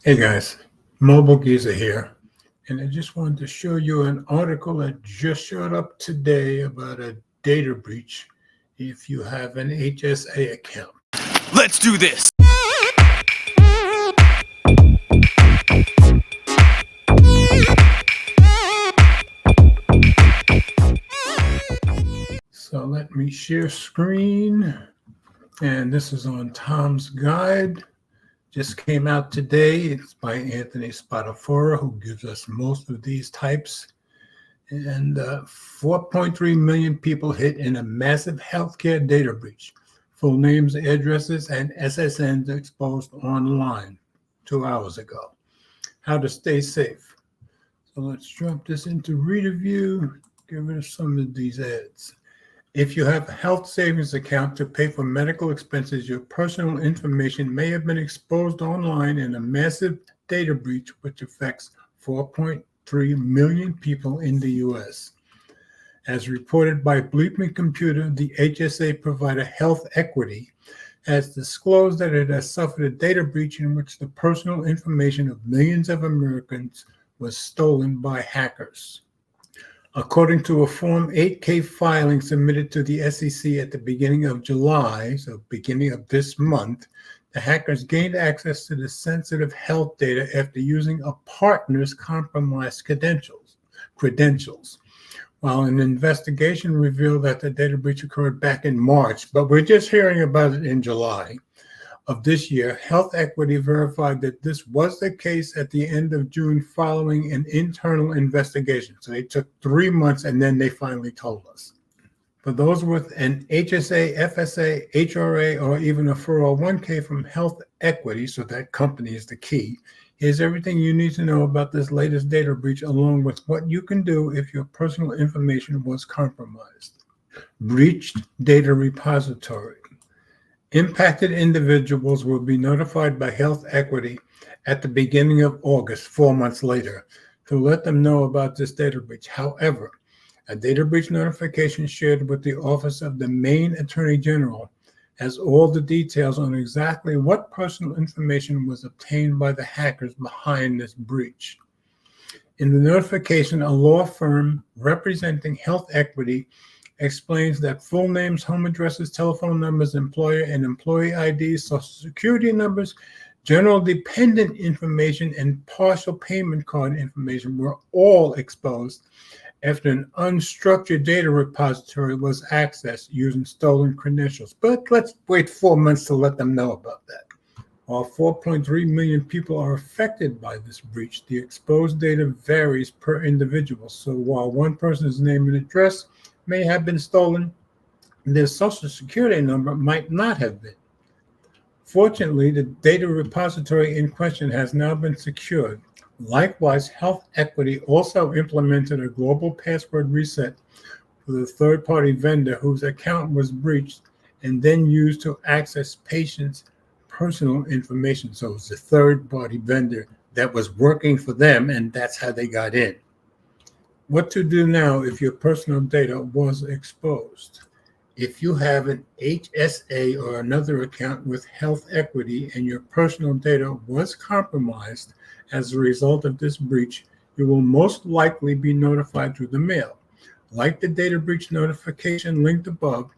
Hey guys, Mobile Geezer here, and I just wanted to show you an article that just showed up today about a data breach if you have an HSA account. Let's do this! So let me share screen, and this is on Tom's Guide. Just came out today. It's by Anthony Spadafora, who gives us most of these types. And 4.3 million people hit in a massive healthcare data breach. Full names, addresses, and SSNs exposed online 2 hours ago. How to stay safe. So let's drop this into reader view. Get rid of some of these ads. If you have a health savings account to pay for medical expenses, your personal information may have been exposed online in a massive data breach which affects 4.3 million people in the U.S. As reported by Bleepman Computer, the HSA provider Health Equity has disclosed that it has suffered a data breach in which the personal information of millions of Americans was stolen by hackers. According to a Form 8K filing submitted to the SEC at the beginning of July, so beginning of this month, the hackers gained access to the sensitive health data after using a partner's compromised credentials. While an investigation revealed that the data breach occurred back in March, but we're just hearing about it in July of this year, Health Equity verified that this was the case at the end of June following an internal investigation. So they took 3 months and then they finally told us. For those with an HSA, FSA, HRA, or even a 401k from Health Equity, so that company is the key, here's everything you need to know about this latest data breach, along with what you can do if your personal information was compromised. Breached data repository. Impacted individuals will be notified by Health Equity at the beginning of August, 4 months later, to let them know about this data breach. However, a data breach notification shared with the Office of the Maine Attorney General has all the details on exactly what personal information was obtained by the hackers behind this breach. In the notification, a law firm representing Health Equity explains that full names, home addresses, telephone numbers, employer and employee IDs, social security numbers, general dependent information, and partial payment card information were all exposed after an unstructured data repository was accessed using stolen credentials. But let's wait 4 months to let them know about that. While 4.3 million people are affected by this breach, the exposed data varies per individual. So while one person's name and address may have been stolen, their social security number might not have been. Fortunately, the data repository in question has now been secured. Likewise, Health Equity also implemented a global password reset for the third-party vendor whose account was breached and then used to access patients' personal information. So it's a third-party vendor that was working for them, and that's how they got in. What to do now if your personal data was exposed? If you have an HSA or another account with Health Equity and your personal data was compromised as a result of this breach, you will most likely be notified through the mail. Like the data breach notification linked above,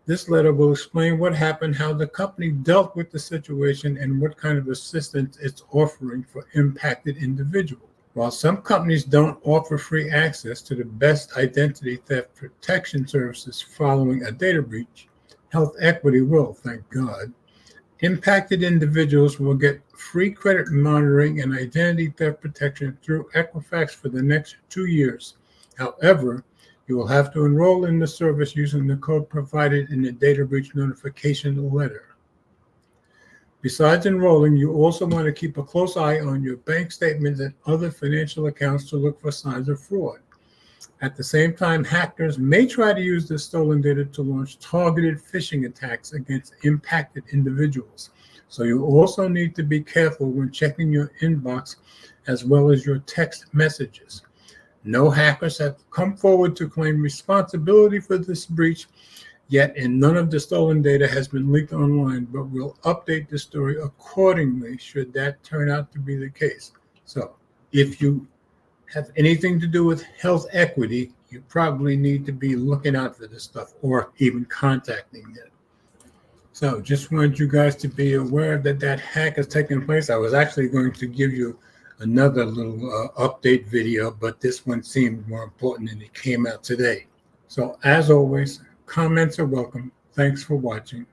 this letter will explain what happened, how the company dealt with the situation, and what kind of assistance it's offering for impacted individuals. While some companies don't offer free access to the best identity theft protection services following a data breach, Health Equity will, thank God. Impacted individuals will get free credit monitoring and identity theft protection through Equifax for the next 2 years. However, you will have to enroll in the service using the code provided in the data breach notification letter. Besides enrolling, you also want to keep a close eye on your bank statements and other financial accounts to look for signs of fraud. At the same time, hackers may try to use the stolen data to launch targeted phishing attacks against impacted individuals. So you also need to be careful when checking your inbox as well as your text messages. No hackers have come forward to claim responsibility for this breach, yet, and none of the stolen data has been leaked online, but we'll update the story accordingly should that turn out to be the case. So if you have anything to do with health equity, you probably need to be looking out for this stuff or even contacting them. So just wanted you guys to be aware that that hack is taking place. I was actually going to give you another little update video, but this one seemed more important and it came out today. So as always, comments are welcome. Thanks for watching.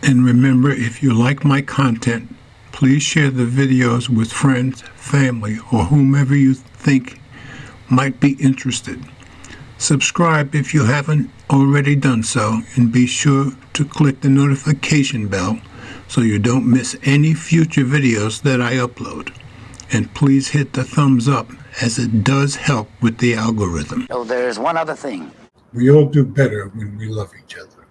And remember, if you like my content, please share the videos with friends, family, or whomever you think might be interested. Subscribe if you haven't already done so, and be sure to click the notification bell so you don't miss any future videos that I upload. And please hit the thumbs up, as it does help with the algorithm. Oh, there's one other thing. We all do better when we love each other.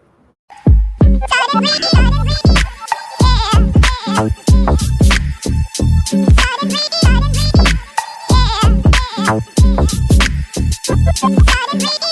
Yeah.